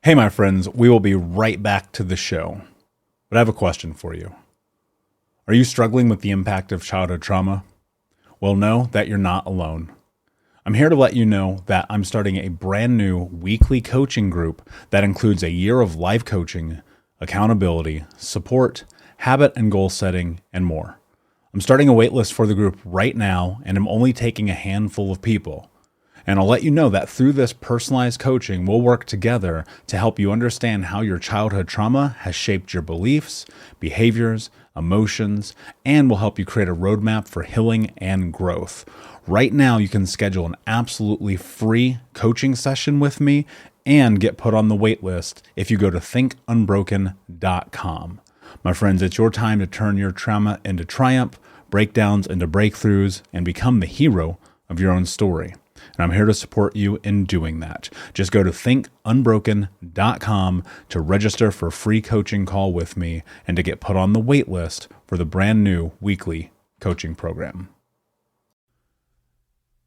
Hey, my friends, we will be right back to the show. But I have a question for you. Are you struggling with the impact of childhood trauma? Well, know that you're not alone. I'm here to let you know that I'm starting a brand new weekly coaching group that includes a year of life coaching, accountability, support, habit and goal setting, and more. I'm starting a waitlist for the group right now, and I'm only taking a handful of people. And I'll let you know that through this personalized coaching, we'll work together to help you understand how your childhood trauma has shaped your beliefs, behaviors, emotions, and will help you create a roadmap for healing and growth. Right now, you can schedule an absolutely free coaching session with me and get put on the wait list if you go to thinkunbroken.com. My friends, it's your time to turn your trauma into triumph, breakdowns into breakthroughs, and become the hero of your own story. And I'm here to support you in doing that. Just go to thinkunbroken.com to register for a free coaching call with me and to get put on the wait list for the brand new weekly coaching program.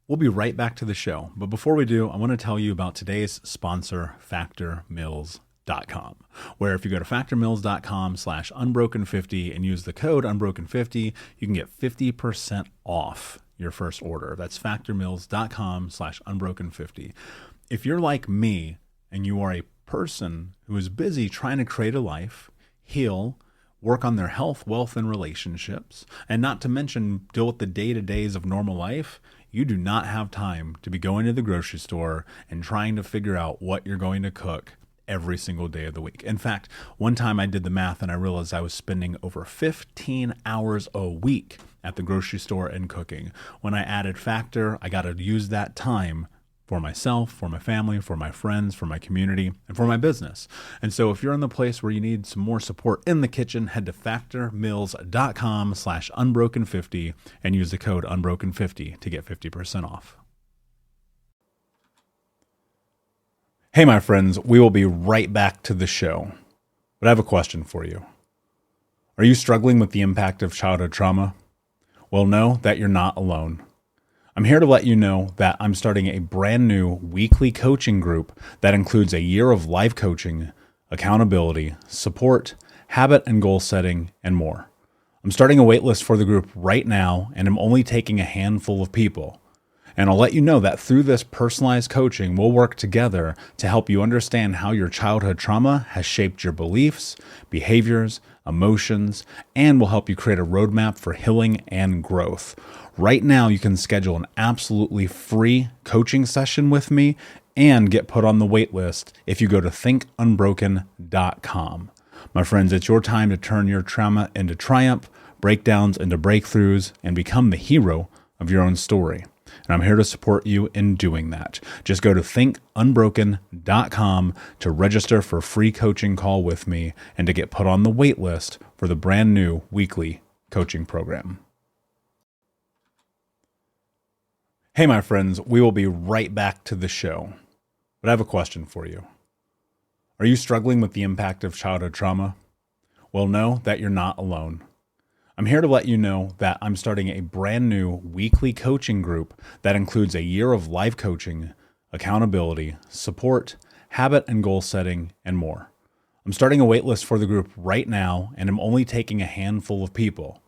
We'll be right back to the show. But before we do, I want to tell you about today's sponsor, factormeals.com, where if you go to factormeals.com/unbroken50 and use the code unbroken50, you can get 50% off your first order. That's factormeals.com/unbroken50. If you're like me and you are a person who is busy trying to create a life, heal, work on their health, wealth, and relationships, and not to mention deal with the day-to-days of normal life, you do not have time to be going to the grocery store and trying to figure out what you're going to cook every single day of the week. In fact, one time I did the math and I realized I was spending over 15 hours a week at the grocery store and cooking. When I added Factor, I got to use that time for myself, for my family, for my friends, for my community, and for my business. And so if you're in the place where you need some more support in the kitchen, head to factormeals.com/unbroken50 and use the code unbroken50 to get 50% off. Hey, my friends, we will be right back to the show. But I have a question for you. Are you struggling with the impact of childhood trauma? Well, know that you're not alone. I'm here to let you know that I'm starting a brand new weekly coaching group that includes a year of life coaching, accountability, support, habit and goal setting, and more. I'm starting a waitlist for the group right now, and I'm only taking a handful of people. And I'll let you know that through this personalized coaching, we'll work together to help you understand how your childhood trauma has shaped your beliefs, behaviors, emotions, and will help you create a roadmap for healing and growth. Right now, you can schedule an absolutely free coaching session with me and get put on the wait list if you go to thinkunbroken.com. My friends, it's your time to turn your trauma into triumph, breakdowns into breakthroughs, and become the hero of your own story. And I'm here to support you in doing that. Just go to thinkunbroken.com to register for a free coaching call with me and to get put on the wait list for the brand new weekly coaching program. Hey, my friends, we will be right back to the show. But I have a question for you. Are you struggling with the impact of childhood trauma? Well, know that you're not alone. I'm here to let you know that I'm starting a brand new weekly coaching group that includes a year of life coaching, accountability, support, habit and goal setting, and more. I'm starting a waitlist for the group right now, and I'm only taking a handful of people.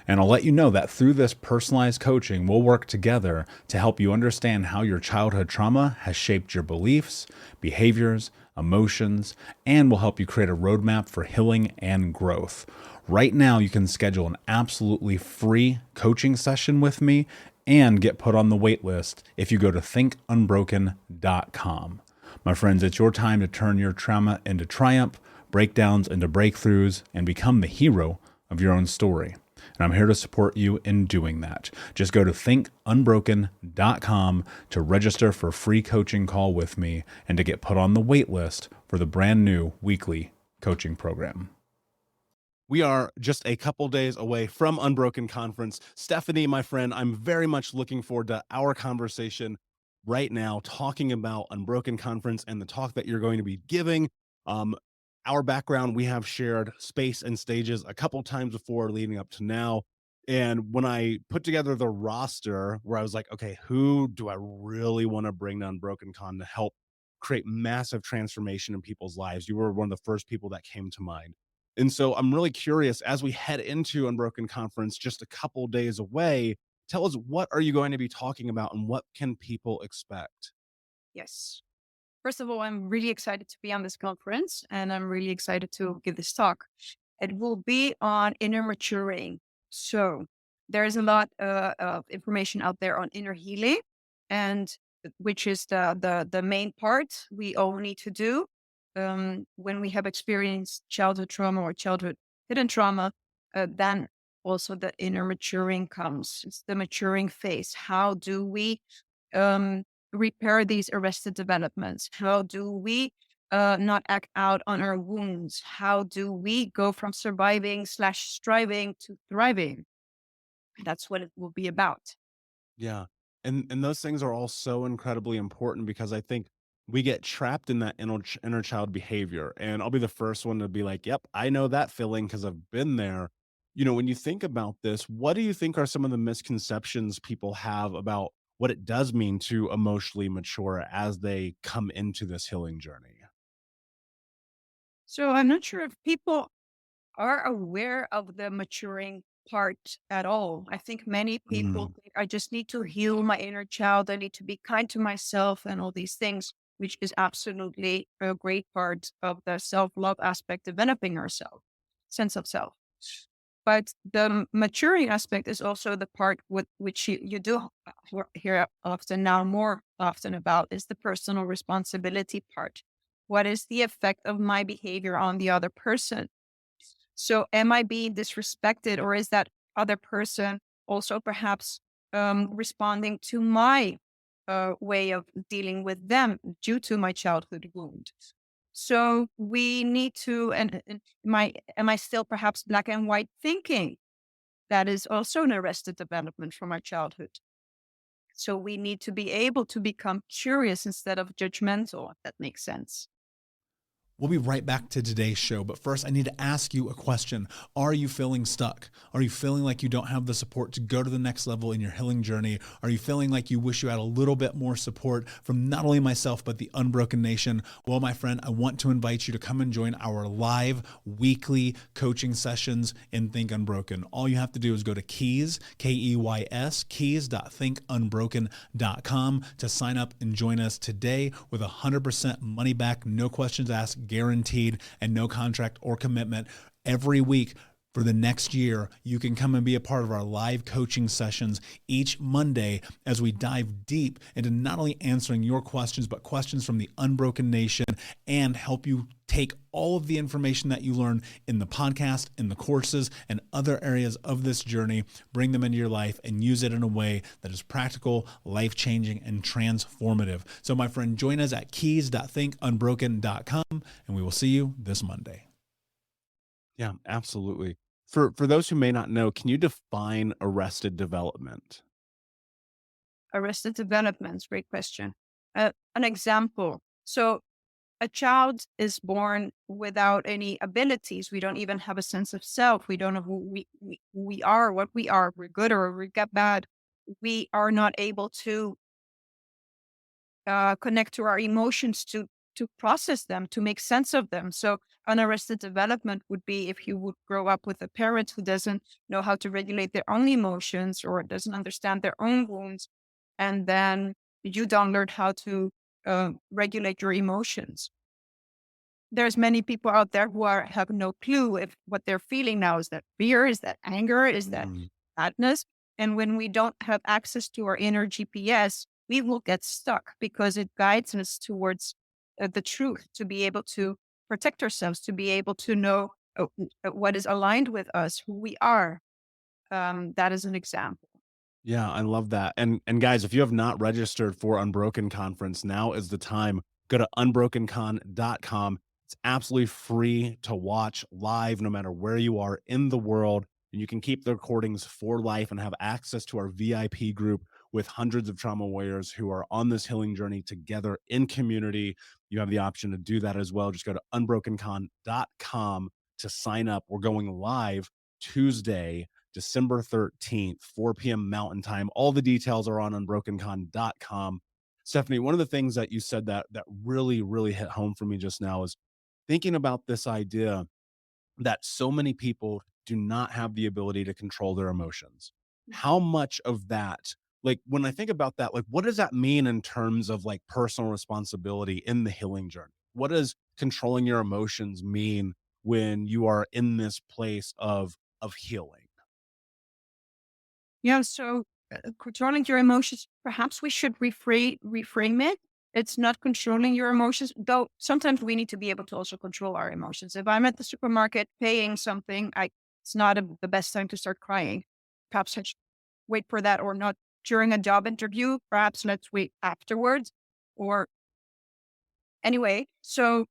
And I'll let you know that through this personalized coaching, we'll work together to help you understand how your childhood trauma has shaped your beliefs, behaviors, emotions, and will help you create a roadmap for healing and growth. Right now, you can schedule an absolutely free coaching session with me and get put on the wait list if you go to thinkunbroken.com. My friends, it's your time to turn your trauma into triumph, breakdowns into breakthroughs, and become the hero of your own story. And I'm here to support you in doing that. Just go to thinkunbroken.com to register for a free coaching call with me and to get put on the wait list for the brand new weekly coaching program. We are just a couple days away from Unbroken Conference. Stephanie, my friend, I'm very much looking forward to our conversation right now, talking about Unbroken Conference and the talk that you're going to be giving. Our background, we have shared space and stages a couple times before leading up to now. And when I put together the roster where I was like, okay, who do I really want to bring to Unbroken Con to help create massive transformation in people's lives. You were one of the first people that came to mind. And so I'm really curious, as we head into Unbroken Conference just a couple days away, tell us, what are you going to be talking about and what can people expect? Yes. First of all, I'm really excited to be on this conference and I'm really excited to give this talk. It will be on inner maturing. So there's a lot of information out there on inner healing, and which is the main part we all need to do when we have experienced childhood trauma or childhood hidden trauma. Then also the inner maturing comes. It's the maturing phase. How do we um, repair these arrested developments? How do we not act out on our wounds? How do we go from surviving/striving to thriving? That's what it will be about. Yeah. And those things are all so incredibly important because I think we get trapped in that inner child behavior. And I'll be the first one to be like, "Yep, I know that feeling because I've been there." When you think about this, what do you think are some of the misconceptions people have about what it does mean to emotionally mature as they come into this healing journey? So I'm not sure if people are aware of the maturing part at all. I think many people Mm, think I just need to heal my inner child. I need to be kind to myself and all these things, which is absolutely a great part of the self love aspect, developing ourselves, sense of self. But the maturing aspect is also the part with which you do hear often now, more often about, is the personal responsibility part. What is the effect of my behavior on the other person? So am I being disrespected, or is that other person also perhaps responding to my way of dealing with them due to my childhood wound? So we need to, and am I still perhaps black and white thinking? That is also an arrested development from our childhood. So we need to be able to become curious instead of judgmental, if that makes sense. We'll be right back to today's show, but first I need to ask you a question. Are you feeling stuck? Are you feeling like you don't have the support to go to the next level in your healing journey? Are you feeling like you wish you had a little bit more support from not only myself, but the Unbroken Nation? Well, my friend, I want to invite you to come and join our live weekly coaching sessions in Think Unbroken. All you have to do is go to Keys, Keys, keys.thinkunbroken.com to sign up and join us today with 100% money back, no questions asked, guaranteed, and no contract or commitment. Every week for the next year, you can come and be a part of our live coaching sessions each Monday as we dive deep into not only answering your questions, but questions from the Unbroken Nation, and help you take all of the information that you learn in the podcast, in the courses, and other areas of this journey, bring them into your life and use it in a way that is practical, life-changing, and transformative. So my friend, join us at keys.thinkunbroken.com, and we will see you this Monday. yeah, absolutely. For those who may not know, can you define arrested development? Arrested development, great question. An example. So a child is born without any abilities. We don't even have a sense of self. We don't know who we are, what we are. We're good or we get bad. We are not able to connect to our emotions to process them, to make sense of them. So unarrested development would be if you would grow up with a parent who doesn't know how to regulate their own emotions or doesn't understand their own wounds, and then you don't learn how to regulate your emotions. There's many people out there who have no clue if what they're feeling now is that fear, is that anger, is that Mm, sadness. And when we don't have access to our inner GPS, we will get stuck because it guides us towards the truth, to be able to protect ourselves, to be able to know what is aligned with us, who we are. That is an example. yeah, I love that. And guys, if you have not registered for Unbroken Conference, now is the time. Go to unbrokencon.com. It's absolutely free to watch live no matter where you are in the world. And you can keep the recordings for life and have access to our VIP group with hundreds of trauma warriors who are on this healing journey together in community. You have the option to do that as well. Just go to unbrokencon.com to sign up. We're going live Tuesday, December 13th, 4 p.m. Mountain Time. All the details are on unbrokencon.com. Stephanie, one of the things that you said that really, really hit home for me just now is thinking about this idea that so many people do not have the ability to control their emotions. How much of that, like when I think about that, like what does that mean in terms of like personal responsibility in the healing journey? What does controlling your emotions mean when you are in this place of healing? Yeah, so controlling your emotions, perhaps we should reframe it. It's not controlling your emotions, though sometimes we need to be able to also control our emotions. If I'm at the supermarket paying something, it's not the best time to start crying. Perhaps I should wait for that, or not during a job interview. Perhaps let's wait afterwards. Or anyway, so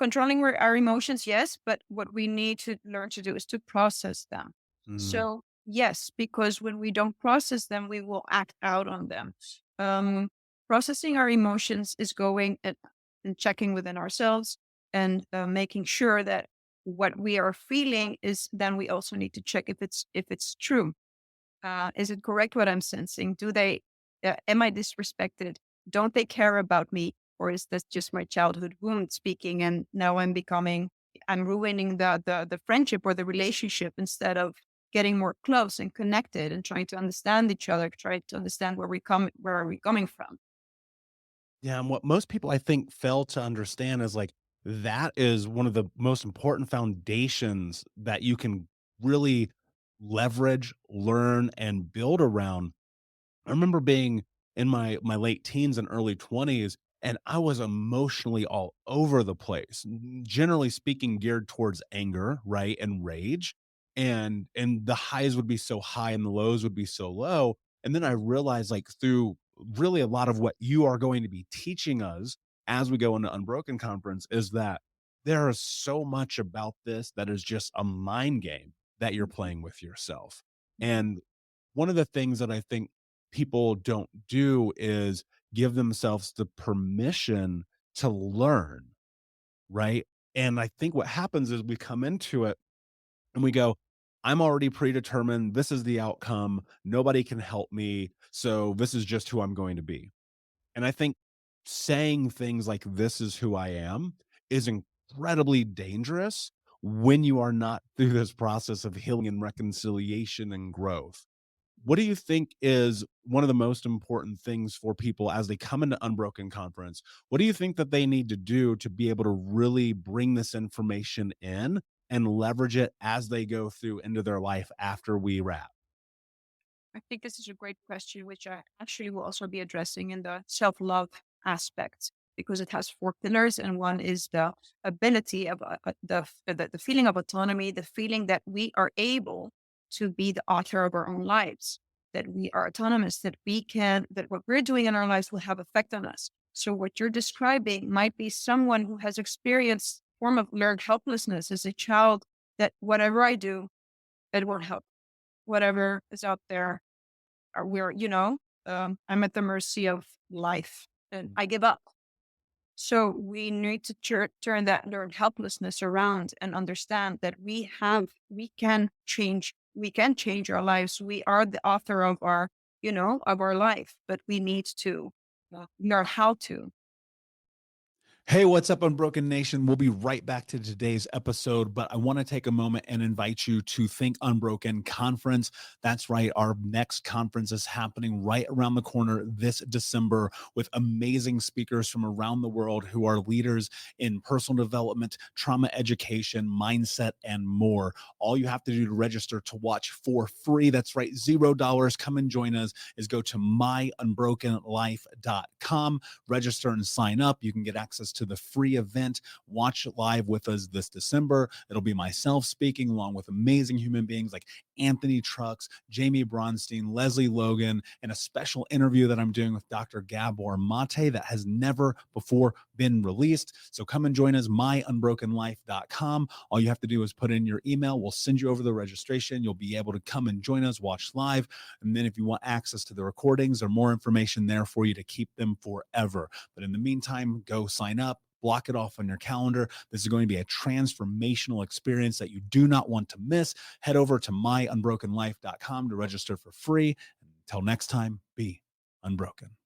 controlling our emotions, yes, but what we need to learn to do is to process them. Mm, So, yes, because when we don't process them, we will act out on them. Um, Processing our emotions is going and checking within ourselves and making sure that what we are feeling is, then we also need to check if it's true. Is it correct what I'm sensing? Am I disrespected? Don't they care about me? Or is this just my childhood wound speaking? And now I'm ruining the friendship or the relationship instead of getting more close and connected and trying to understand each other, trying to understand where are we coming from? yeah, and what most people I think fail to understand is like that is one of the most important foundations that you can really leverage, learn, and build around. I remember being in my late teens and early 20s, and I was emotionally all over the place. Generally speaking, geared towards anger, right, and rage. And the highs would be so high and the lows would be so low. And then I realized like through really a lot of what you are going to be teaching us as we go into Unbroken Conference is that there is so much about this that is just a mind game that you're Mhm. playing with yourself. And one of the things that I think people don't do is give themselves the permission to learn, right? And I think what happens is we come into it and we go, I'm already predetermined. This is the outcome. Nobody can help me. So this is just who I'm going to be. And I think saying things like, this is who I am, is incredibly dangerous when you are not through this process of healing and reconciliation and growth. What do you think is one of the most important things for people as they come into Unbroken Conference? What do you think that they need to do to be able to really bring this information in and leverage it as they go through into their life after we wrap? I think this is a great question, which I actually will also be addressing in the self love aspect, because it has four pillars. And one is the ability of the feeling of autonomy, the feeling that we are able to be the author of our own lives, that we are autonomous, that what we're doing in our lives will have effect on us. So, what you're describing might be someone who has experienced form of learned helplessness as a child, that whatever I do, it won't help. Whatever is out there, or I'm at the mercy of life and I give up. So we need to turn that learned helplessness around and understand that we can change our lives. We are the author of of our life, but we need to learn how to. Hey, what's up, Unbroken Nation? We'll be right back to today's episode, but I want to take a moment and invite you to Think Unbroken Conference. That's right. Our next conference is happening right around the corner this December with amazing speakers from around the world who are leaders in personal development, trauma education, mindset, and more. All you have to do to register to watch for free, that's right, $0. Come and join us, is go to myunbrokenlife.com, register and sign up. You can get access to the free event. Watch live with us this December. It'll be myself speaking along with amazing human beings like Anthony Trucks, Jamie Bronstein, Leslie Logan, and a special interview that I'm doing with Dr. Gabor Mate that has never before been released. So come and join us, myunbrokenlife.com. All you have to do is put in your email. We'll send you over the registration. You'll be able to come and join us, watch live. And then if you want access to the recordings or more information there for you to keep them forever. But in the meantime, go sign up. Block it off on your calendar. This is going to be a transformational experience that you do not want to miss. Head over to myunbrokenlife.com to register for free. Until next time, be unbroken.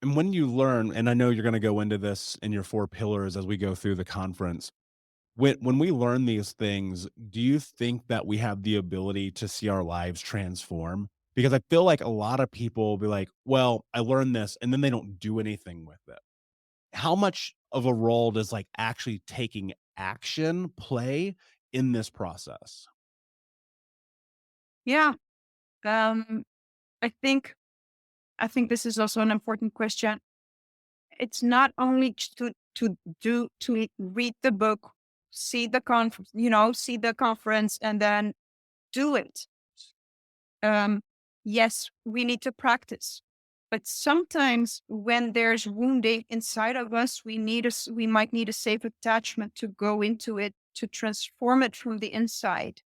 And when you learn, and I know you're going to go into this in your 4 pillars as we go through the conference, when we learn these things, do you think that we have the ability to see our lives transform? Because I feel like a lot of people will be like, well, I learned this, and then they don't do anything with it. How much of a role does like actually taking action play in this process? Yeah. Um, I think I think this is also an important question. It's not only to read the book, see the conference, see the conference, and then do it. Um, yes, we need to practice, but sometimes when there's wounding inside of us, we might need a safe attachment to go into it to transform it from the inside.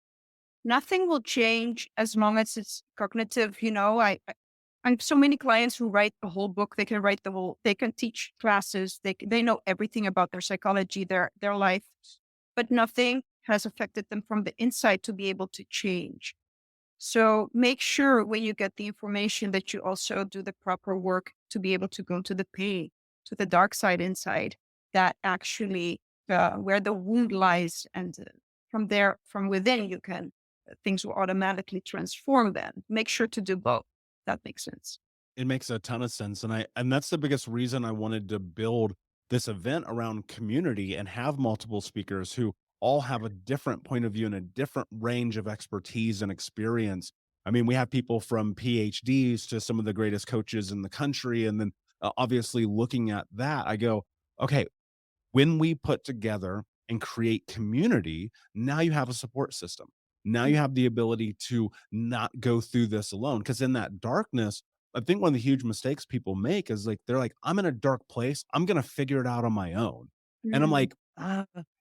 Nothing will change as long as it's cognitive. I'm so many clients who write the whole book. They can teach classes. They know everything about their psychology, their life, but nothing has affected them from the inside to be able to change. So make sure when you get the information that you also do the proper work to be able to go to the pain, to the dark side inside, that actually where the wound lies, and from there, from within, things will automatically transform. Then make sure to do both. That makes sense. It makes a ton of sense, and that's the biggest reason I wanted to build this event around community and have multiple speakers who all have a different point of view and a different range of expertise and experience. I mean, we have people from PhDs to some of the greatest coaches in the country, and then obviously looking at that, I go, okay, when we put together and create community, now you have a support system. Now you have the ability to not go through this alone. Because in that darkness, I think one of the huge mistakes people make is like, they're like, I'm in a dark place. I'm going to figure it out on my own. And I'm Mm. like,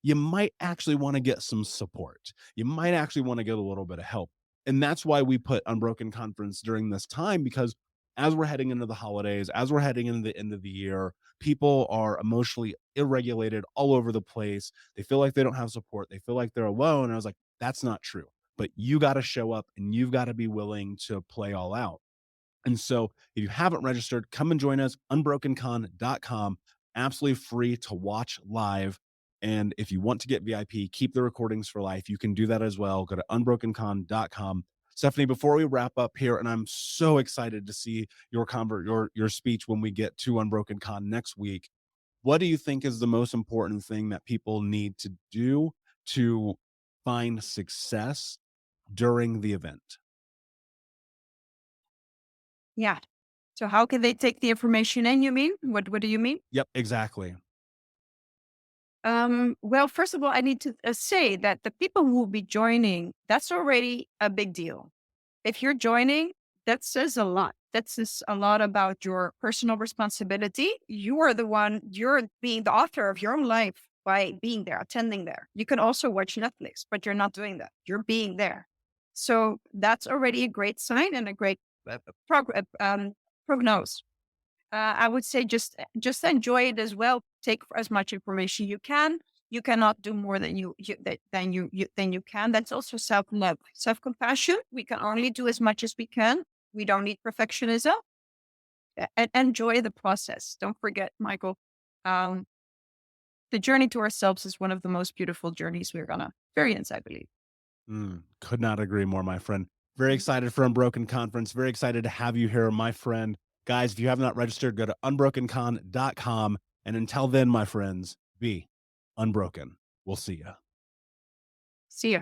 you might actually want to get some support. You might actually want to get a little bit of help. And that's why we put Unbroken Conference during this time, because as we're heading into the holidays, as we're heading into the end of the year, people are emotionally irregulated all over the place. They feel like they don't have support. They feel like they're alone. And I was like, that's not true. But you got to show up and you've got to be willing to play all out. And so if you haven't registered, come and join us, unbrokencon.com, absolutely free to watch live. And if you want to get VIP, keep the recordings for life. You can do that as well. Go to unbrokencon.com. Stephanie, before we wrap up here, and I'm so excited to see your speech when we get to Unbroken Con next week. What do you think is the most important thing that people need to do to find success during the event? Yeah. So how can they take the information in? You mean what do you mean? Yep, exactly. Well, first of all, I need to say that the people who will be joining, that's already a big deal. If you're joining, that says a lot. That says a lot about your personal responsibility. You're being the author of your own life by being there, attending there. You can also watch Netflix, but you're not doing that. You're being there. So that's already a great sign and a great prognose. I would say just enjoy it as well. Take as much information you can. You cannot do more than you can. That's also self love, self compassion. We can only do as much as we can. We don't need perfectionism. And enjoy the process. Don't forget, Michael. Um, the journey to ourselves is one of the most beautiful journeys we're gonna experience, I believe. Could not agree more, my friend. Very excited for Unbroken Conference. Very excited to have you here, my friend. Guys, if you have not registered, go to unbrokencon.com. And until then, my friends, be unbroken. We'll see you. See ya.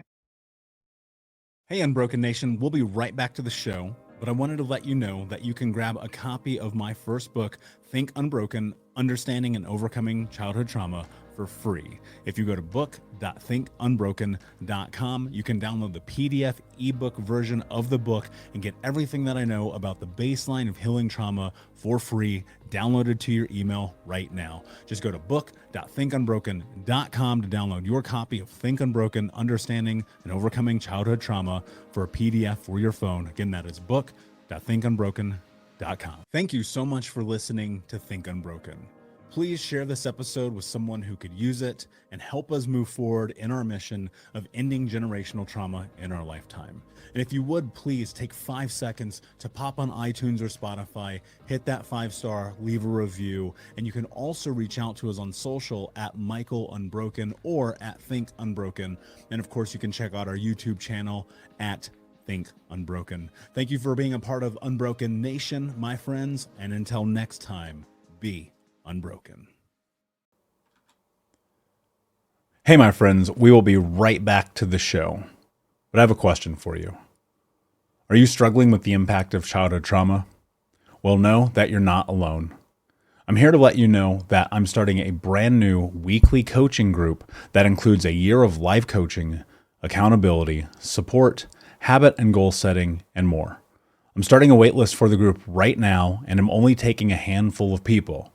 Hey, Unbroken Nation, we'll be right back to the show, but I wanted to let you know that you can grab a copy of my first book, Think Unbroken, Understanding and Overcoming Childhood Trauma, for free. If you go to book.thinkunbroken.com, you can download the PDF ebook version of the book and get everything that I know about the baseline of healing trauma for free, downloaded to your email right now. Just go to book.thinkunbroken.com to download your copy of Think Unbroken, Understanding and Overcoming Childhood Trauma for a PDF for your phone. Again, that is book.thinkunbroken.com. Thank you so much for listening to Think Unbroken. Please share this episode with someone who could use it and help us move forward in our mission of ending generational trauma in our lifetime. And if you would, please take 5 seconds to pop on iTunes or Spotify, hit that 5-star, leave a review, and you can also reach out to us on social at Michael Unbroken or at Think Unbroken. And of course, you can check out our YouTube channel at Think Unbroken. Thank you for being a part of Unbroken Nation, my friends, and until next time, be unbroken. Hey, my friends, we will be right back to the show. But I have a question for you. Are you struggling with the impact of childhood trauma? Well, know that you're not alone. I'm here to let you know that I'm starting a brand new weekly coaching group that includes a year of live coaching, accountability, support, habit and goal setting, and more. I'm starting a waitlist for the group right now, and I'm only taking a handful of people.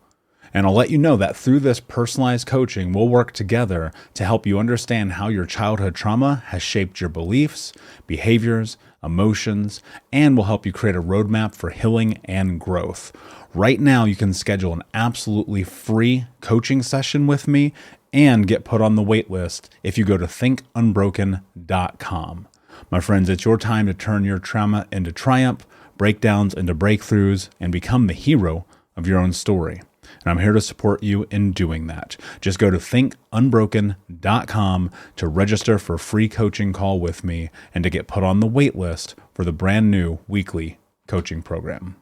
And I'll let you know that through this personalized coaching, we'll work together to help you understand how your childhood trauma has shaped your beliefs, behaviors, emotions, and will help you create a roadmap for healing and growth. Right now, you can schedule an absolutely free coaching session with me and get put on the wait list if you go to thinkunbroken.com. My friends, it's your time to turn your trauma into triumph, breakdowns into breakthroughs, and become the hero of your own story. And I'm here to support you in doing that. Just go to thinkunbroken.com to register for a free coaching call with me and to get put on the wait list for the brand new weekly coaching program.